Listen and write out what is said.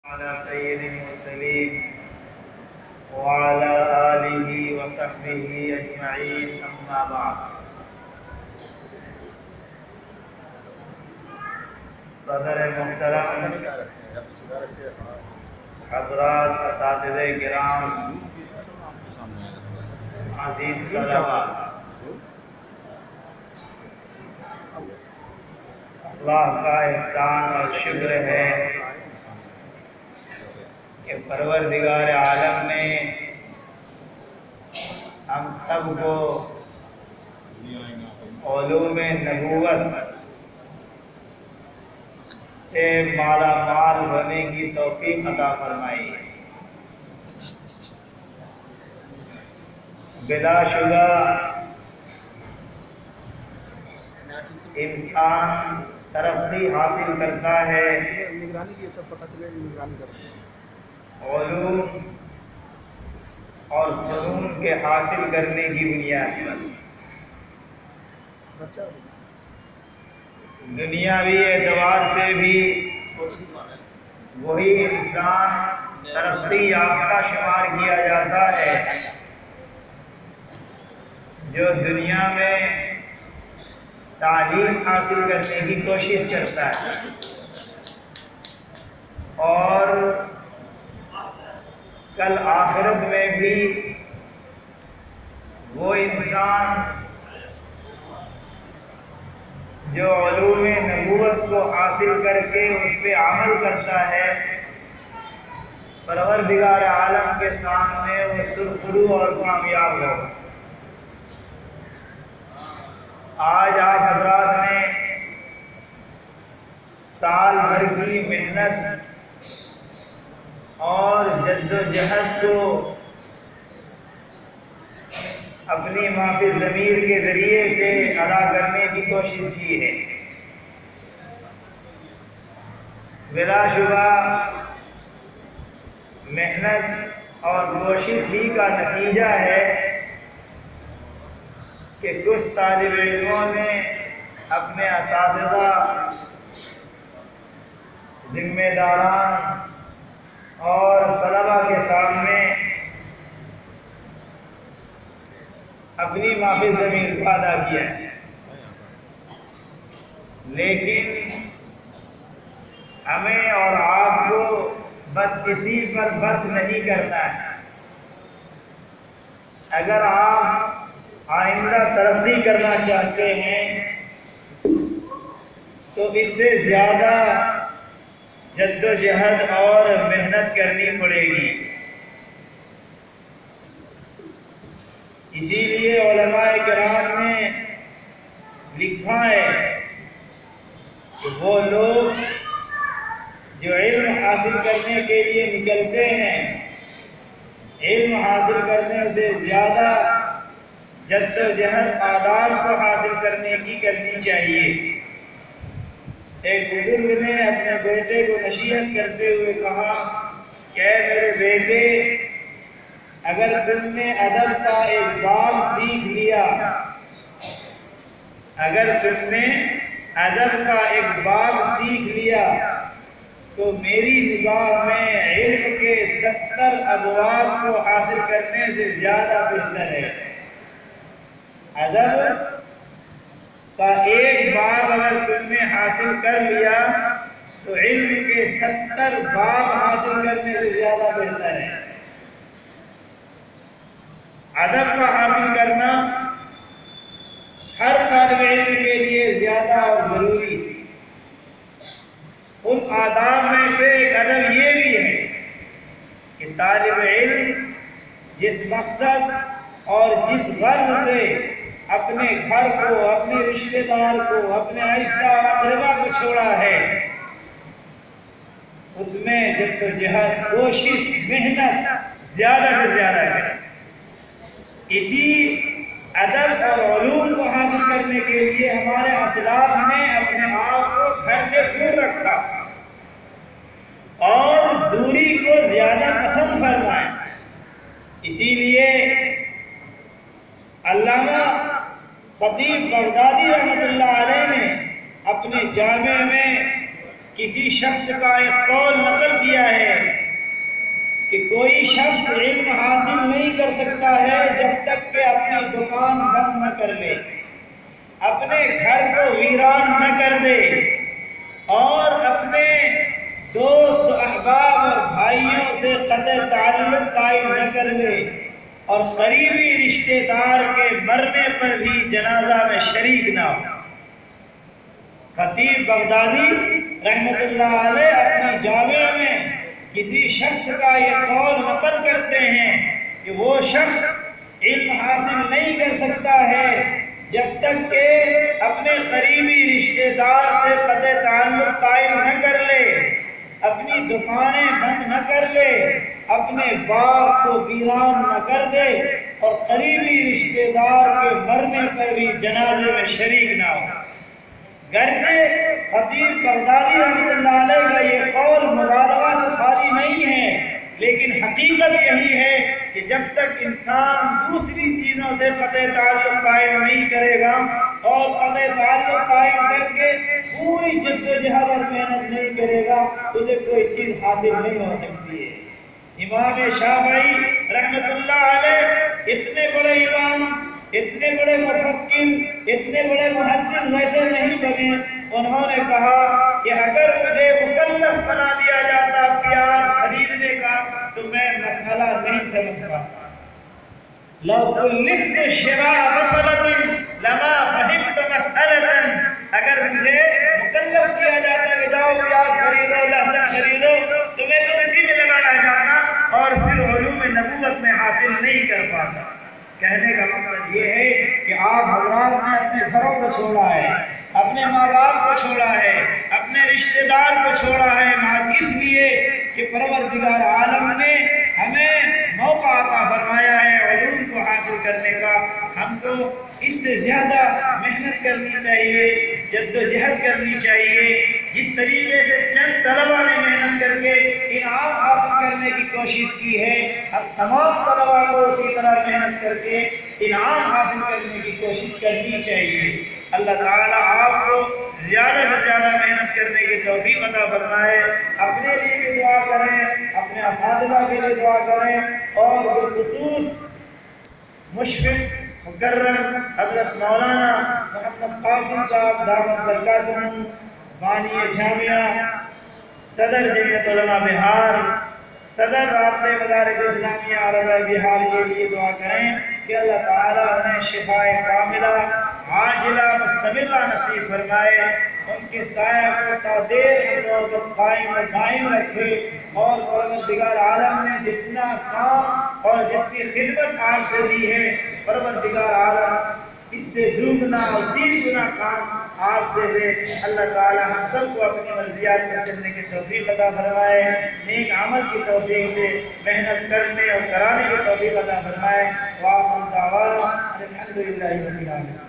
على سيد المرسلين وعلى آله وصحبه أجمعين أما بعد صدر محترم حضرات اساتذہ کرام عزیز طلباء، اللہ کا احسان اور شکر ہے کہ پروردگار عالم نے ہم سب کو علوم نبوت سے مالا مال ہونے کی توفیق عطا فرمائی ہے۔ بلا شبہ انسان ترقی حاصل کرتا ہے علوم اور فنون کے حاصل کرنے کی بنیاد پر۔ دنیاوی اعتبار سے بھی وہی انسان ترقی یافتہ شمار کیا جاتا ہے جو دنیا میں تعلیم حاصل کرنے کی کوشش کرتا ہے اور کل آخرت میں بھی وہ انسان جو علوم نبوت کو حاصل کر کے اس پہ عمل کرتا ہے، پروردگار عالم کے سامنے وہ سرخرو اور کامیاب ہو۔ آج آپ حضرات نے سال بھر کی محنت اور جد و جہد کو اپنی مافی ضمیر کے ذریعے سے ادا کرنے کی کوشش کی ہے۔ بلا شبہ محنت اور کوشش ہی کا نتیجہ ہے کہ کچھ طالب علموں نے اپنے اساتذہ، ذمہ داران اور طلباء کے سامنے اپنی معافی ضمیر کو ادا کیا ہے، لیکن ہمیں اور آپ کو بس کسی پر بس نہیں کرنا ہے۔ اگر آپ آئندہ ترقی کرنا چاہتے ہیں تو اس سے زیادہ جد و جہد اور محنت کرنی پڑے گی۔ اسی لیے علماء کرام نے لکھا ہے کہ وہ لوگ جو علم حاصل کرنے کے لیے نکلتے ہیں، علم حاصل کرنے سے زیادہ جد و جہد آداب کو حاصل کرنے کی کرنی چاہیے۔ ایک بزرگ نے اپنے بیٹے کو نصیحت کرتے ہوئے کہا کہ اے میرے بیٹے، اگر تم نے ادب کا ایک باب سیکھ لیا، اگر تم نے ادب کا ایک باب سیکھ لیا تو میری نگاہ میں علم کے 70 ابواب کو حاصل کرنے سے زیادہ بہتر ہے۔ ادب کا ایک باب اگر تم نے حاصل کر لیا تو علم کے 70 باب حاصل کرنے سے زیادہ بہتر ہے۔ ادب کا حاصل کرنا ہر طالب علم کے لیے زیادہ اور ضروری ہے۔ ان آداب میں سے ایک ادب یہ بھی ہے کہ طالب علم جس مقصد اور جس غرض سے اپنے گھر کو، اپنے رشتہ دار کو، اپنے اعزا و اقربا کو چھوڑا ہے، اس میں جد و جہد، کوشش، محنت زیادہ سے زیادہ ہے۔ اسی ادب اور علوم کو حاصل کرنے کے لیے ہمارے اسلاف نے اپنے آپ کو گھر سے دور رکھا اور دوری کو زیادہ پسند فرمایا۔ اسی لیے علامہ خطیب بغدادی رحمۃ اللہ علیہ نے اپنے جامع میں کسی شخص کا ایک قول نقل کیا ہے کہ کوئی شخص علم حاصل نہیں کر سکتا ہے جب تک کہ اپنی دکان بند نہ کر لے، اپنے گھر کو ویران نہ کر دے، اور اپنے دوست احباب اور بھائیوں سے قطع تعلق قائم نہ کر لے، اور قریبی رشتہ دار کے مرنے پر بھی جنازہ میں شریک نہ ہو۔ خطیب بغدادی رحمت اللہ علیہ اپنی جامع میں کسی شخص کا یہ قول نقل کرتے ہیں کہ وہ شخص علم حاصل نہیں کر سکتا ہے جب تک کہ اپنے قریبی رشتہ دار سے قطع تعلق قائم نہ کر لے، اپنی دکانیں بند نہ کر لے، اپنے باغ کو ویران نہ کر دے، اور قریبی رشتہ دار کے مرنے پر بھی جنازے میں شریک نہ ہو۔ گرچہ خطیب بغدادی رحمۃ اللہ علیہ کا یہ قول مبالغہ سے خالی نہیں ہے، لیکن حقیقت یہی ہے کہ جب تک انسان دوسری چیزوں سے قطع تعلق قائم نہیں کرے گا اور قطع تعلق قائم کر کے پوری جد و جہد اور محنت نہیں کرے گا، اسے کوئی چیز حاصل نہیں ہو سکتی ہے۔ امام شافعی رحمۃ اللہ علیہ اتنے بڑے امام، اتنے بڑے مفکر، اتنے بڑے محدث ویسے نہیں بنے۔ انہوں نے کہا کہ اگر مجھے مکلف بنا دیا جاتا پیاز خریدنے کا تو میں مسئلہ نہیں سمجھ پاتا۔ لو کلفت شراء بصلة لما فهمت مسألة، اگر مجھے مکلف کیا جاتا کہ جاؤ پیاز خریدو، لہسن خریدو، تو میں تو اسی میں لگا رہ جاتا اور پھر علوم نبوت میں حاصل نہیں کر پاتا۔ کہنے کا مقصد یہ ہے کہ آپ حضرات نے اپنے گھروں کو چھوڑا ہے، اپنے ماں باپ کو چھوڑا ہے، اپنے رشتہ دار کو چھوڑا ہے، اس لیے کہ پروردگار عالم نے ہمیں موقع عطا فرمایا ہے علوم کو حاصل کرنے کا۔ ہم کو اس سے زیادہ محنت کرنی چاہیے، جد و جہد کرنی چاہیے۔ جس طریقے سے چند طلبہ نے محنت کر کے انعام حاصل کرنے کی کوشش کی ہے، اب تمام طلبہ کو اسی طرح محنت کر کے انعام حاصل کرنے کی کوشش کرنی چاہیے۔ اللہ تعالیٰ آپ کو زیادہ سے زیادہ محنت کرنے کی توفیق عطا فرمائے۔ اپنے لیے بھی دعا کریں، اپنے اساتذہ کے لیے دعا کریں، اور بالخصوص مشفق مکرم حضرت مولانا محمد قاسم صاحب دامت برکاتہم، بانی جامعہ، صدر جمعیت علماء بہار، صدر رابطہ مدارس اسلامیہ عربہ بہار کے لیے دعا کریں کہ اللہ تعالیٰ انہیں شفائے کاملہ عاجلہ مستمرہ نصیب فرمائے، ان کے سایہ کو تا دیر ہم قائم و دائم رکھے، اور پروردگار عالم نے جتنا کام اور جتنی خدمت آپ سے دی ہے، پروردگار عالم اس سے دوگنا اور 30 گنا کام آپ سے دے۔ اللہ تعالی ہم سب کو اپنی مرضیات پر چلنے کی توفیق عطا فرمائے، نیک عمل کی توفیق دے، محنت کرنے اور کرانے کی توفیق عطا فرمائے۔ وآخر دعوانا الحمدللہ رب العالمین۔